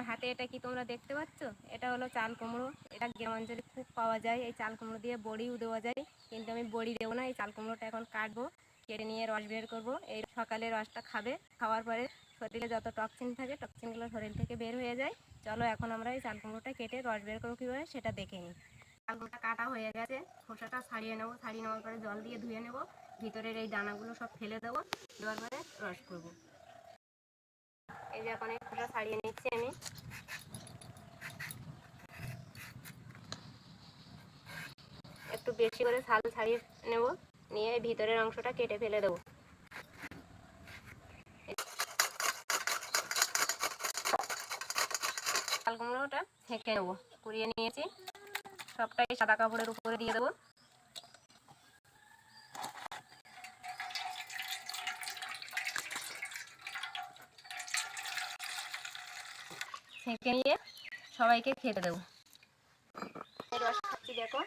আমার হাতে এটা কি তোমরা দেখতে পাচ্ছ? এটা হলো চাল কুমড়ো। এটা গ্রামাঞ্চলে খুব পাওয়া যায়। এই চাল কুমড়ো দিয়ে বড়িও দেওয়া যায়, কিন্তু আমি বড়ি দেবো না। এই চাল কুমড়োটা এখন কাটবো, কেটে নিয়ে রস বের করব। এই সকালে রসটা খাবে, খাওয়ার পরে শরীরে যত টক্সিন থাকে টক্সিনগুলো শরীর থেকে বের হয়ে যায়। চলো এখন আমরা এই চাল কুমড়োটা কেটে রস বের করবো কীভাবে সেটা দেখে নিই। চাল কুমড়োটা কাটা হয়ে গেছে, খোসাটা ছাড়িয়ে নেবো। ছাড়িয়ে নেওয়ার পরে জল দিয়ে ধুয়ে নেবো, ভিতরের এই দানাগুলো সব ফেলে দেবো, দেওয়ার পরে রস করবো। এই যে এখন এই খোসা ছাড়িয়ে নিচ্ছি আমি। একটু বেশি করে ছাল ছাড়িয়ে নেব, নিয়ে ভিতরের অংশটা কেটে ফেলে দেবো। চাল কুমড়োটা ছেঁকে নেবো, কুড়িয়ে নিয়েছি। সবটাই সাদা কাপড়ের উপরে দিয়ে দেবো। ছেঁকে নিয়ে সবাইকে খেতে দেবো। রস খাচ্ছি দেখো।